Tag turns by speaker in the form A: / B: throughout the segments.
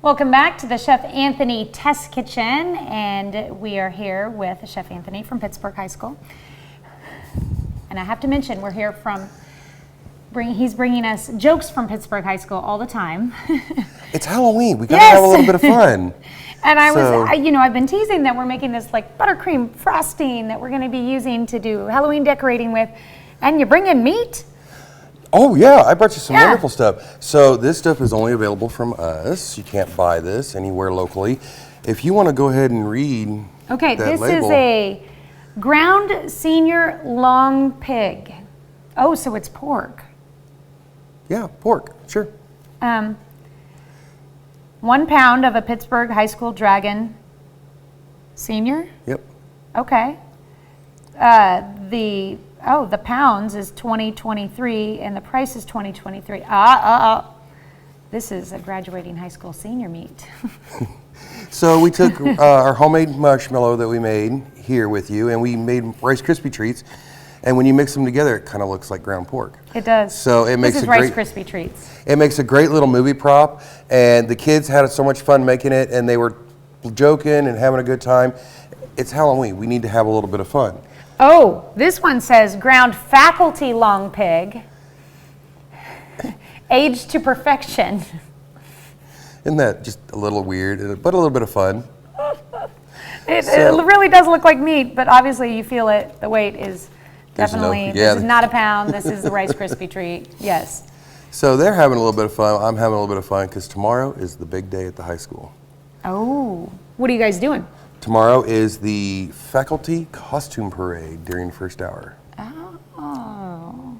A: Welcome back to the Chef Anthony Test Kitchen, and we are here with Chef Anthony from Pittsburgh High School. And I have to mention, we're here from, he's bringing us jokes from Pittsburgh High School all the time.
B: It's Halloween, we gotta have a little bit of fun.
A: And I've been teasing that we're making this like buttercream frosting that we're gonna be using to do Halloween decorating with, and you bring in meat?
B: Oh yeah, I brought you some wonderful stuff. So this stuff is only available from us. You can't buy this anywhere locally. If you want to go ahead and read
A: this
B: label.
A: Is a ground senior long pig. Oh, so it's pork.
B: Yeah, pork, sure.
A: 1 pound of a Pittsburgh High School Dragon senior?
B: Yep.
A: Okay. The pounds is 2023 and the price is 2023. This is a graduating high school senior meat.
B: So we took our homemade marshmallow that we made here with you, and we made Rice Krispie treats. And when you mix them together, it kind of looks like ground pork.
A: It does.
B: So it makes
A: this is Rice Krispie treats.
B: It makes a great little movie prop, and the kids had so much fun making it, and they were joking and having a good time. It's Halloween. We need to have a little bit of fun.
A: Oh, this one says ground faculty long pig, aged to perfection.
B: Isn't that just a little weird, but a little bit of fun?
A: It really does look like meat, but obviously you feel it. The weight is definitely, this is not a pound. This is the Rice Krispie treat, yes.
B: So they're having a little bit of fun. I'm having a little bit of fun because tomorrow is the big day at the high school.
A: Oh, what are you guys doing?
B: Tomorrow is the faculty costume parade during first hour.
A: Oh.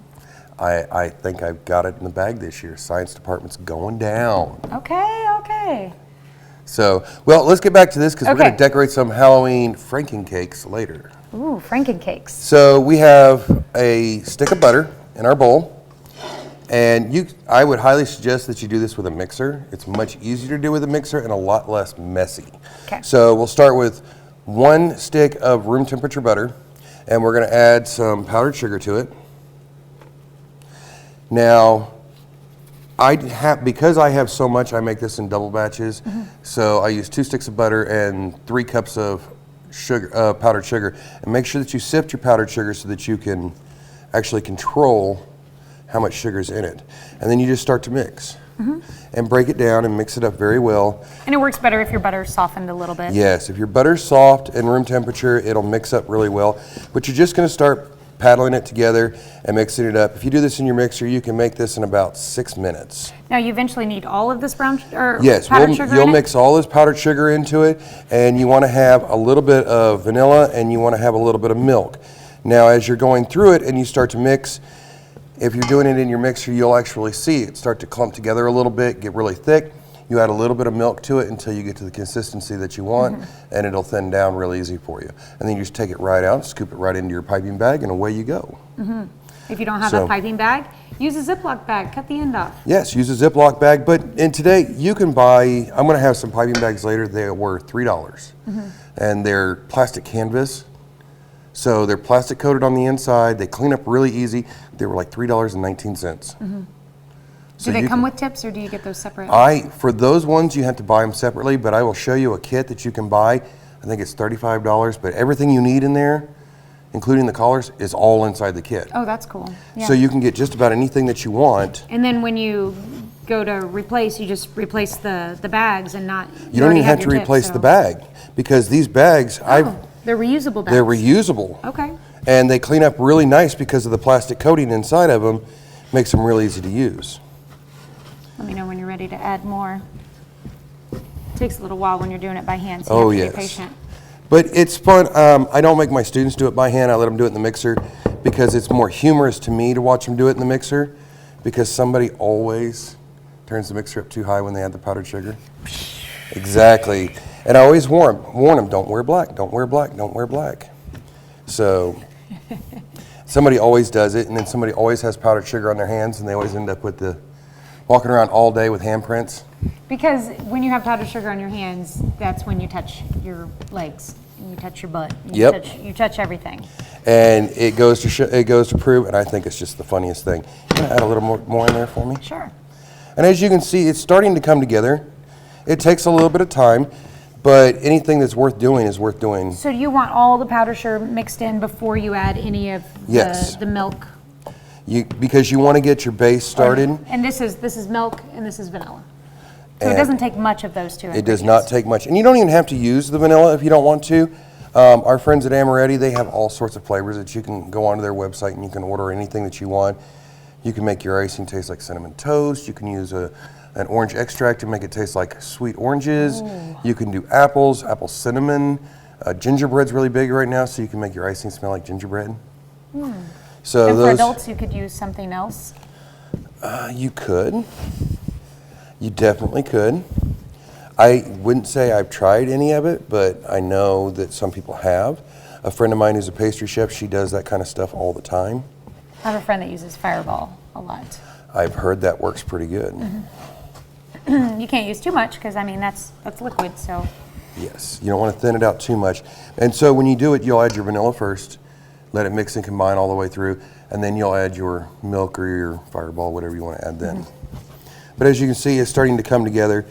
B: I think I've got it in the bag this year. Science department's going down.
A: Okay.
B: So, well, let's get back to this because we're going to decorate some Halloween frankencakes later.
A: Ooh, frankencakes.
B: So we have a stick of butter in our bowl. And I would highly suggest that you do this with a mixer. It's much easier to do with a mixer and a lot less messy.
A: Okay.
B: So we'll start with 1 stick of room temperature butter, and we're going to add some powdered sugar to it. Now, because I have so much, I make this in double batches. Mm-hmm. So I use 2 sticks of butter and 3 cups of sugar, powdered sugar. And make sure that you sift your powdered sugar so that you can actually control how much sugar's in it. And then you just start to mix and break it down and mix it up very well.
A: And it works better if your butter's softened a little bit.
B: Yes, if your butter's soft and room temperature, it'll mix up really well. But you're just gonna start paddling it together and mixing it up. If you do this in your mixer, you can make this in about 6 minutes.
A: Now you eventually need all of this powdered sugar
B: you'll mix all this powdered sugar into it, and you wanna have a little bit of vanilla and you wanna have a little bit of milk. Now as you're going through it and you start to mix, if you're doing it in your mixer, you'll actually see it start to clump together a little bit, get really thick. You add a little bit of milk to it until you get to the consistency that you want, and it'll thin down real easy for you. And then you just take it right out, scoop it right into your piping bag, and away you go.
A: If you don't have a piping bag, use a Ziploc bag, cut the end off.
B: Yes, use a Ziploc bag, and today you can buy, I'm gonna have some piping bags later, they were $3. And they're plastic canvas. So they're plastic coated on the inside. They clean up really easy. They were like $3.19.
A: Do they come with tips, or do you get those separate?
B: For those ones, you have to buy them separately, but I will show you a kit that you can buy. I think it's $35, but everything you need in there, including the collars, is all inside the kit.
A: Oh, that's cool. Yeah.
B: So you can get just about anything that you want.
A: And then when you go to replace, you just replace the bags and not.
B: You don't even have to replace the bag, because these bags,
A: they're reusable bags.
B: They're reusable.
A: Okay.
B: And they clean up really nice because of the plastic coating inside of them. Makes them real easy to use.
A: Let me know when you're ready to add more. It takes a little while when you're doing it by hand, so you have to be patient.
B: But it's fun. I don't make my students do it by hand. I let them do it in the mixer because it's more humorous to me to watch them do it in the mixer, because somebody always turns the mixer up too high when they add the powdered sugar. Exactly. And I always warn them, don't wear black, don't wear black, don't wear black. So somebody always does it, and then somebody always has powdered sugar on their hands, and they always end up with walking around all day with handprints.
A: Because when you have powdered sugar on your hands, that's when you touch your legs, and you touch your butt, you touch everything.
B: And it goes to prove, and I think it's just the funniest thing. You want to add a little more in there for me?
A: Sure.
B: And as you can see, it's starting to come together. It takes a little bit of time, but anything that's worth doing is worth doing.
A: So you want all the powder sugar mixed in before you add any of
B: Yes.
A: the milk?
B: Because you want to get your base started.
A: And this is milk and this is vanilla. So it
B: And
A: doesn't take much of those two
B: It
A: ingredients.
B: does not take much. And you don't even have to use the vanilla if you don't want to. Our friends at Amaretti, they have all sorts of flavors that you can go onto their website and you can order anything that you want. You can make your icing taste like cinnamon toast. You can use an orange extract to make it taste like sweet oranges.
A: Ooh.
B: You can do apples, apple cinnamon. Gingerbread's really big right now, so you can make your icing smell like gingerbread. So
A: And for
B: those,
A: adults, you could use something else.
B: you could. You definitely could. I wouldn't say I've tried any of it, but I know that some people have. A friend of mine who's a pastry chef, she does that kind of stuff all the time.
A: I have a friend that uses Fireball a lot.
B: I've heard that works pretty good.
A: You can't use too much because, I mean, that's liquid, so.
B: Yes, you don't want to thin it out too much. And so when you do it, you'll add your vanilla first, let it mix and combine all the way through, and then you'll add your milk or your Fireball, whatever you want to add then. But as you can see, it's starting to come together.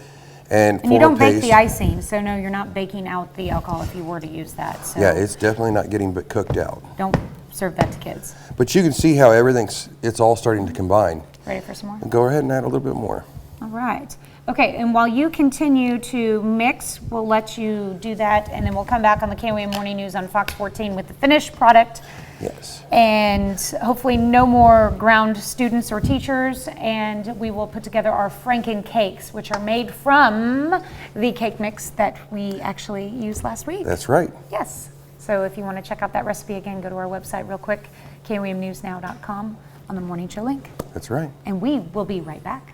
B: And
A: And you
B: for
A: don't bake
B: paste,
A: the icing, so no, you're not baking out the alcohol if you were to use that. So
B: yeah, it's definitely not getting cooked out.
A: don't serve that to kids.
B: But you can see how it's all starting to combine.
A: Ready for some more?
B: Go ahead and add a little bit more.
A: All right. Okay, and while you continue to mix, we'll let you do that, and then we'll come back on the KOAM Morning News on Fox 14 with the finished product.
B: Yes.
A: And hopefully no more ground students or teachers, and we will put together our Franken cakes, which are made from the cake mix that we actually used last week.
B: That's right.
A: Yes. So if you want to check out that recipe again, go to our website real quick, KOAMnewsnow.com on the Morning Show link.
B: That's right.
A: And we will be right back.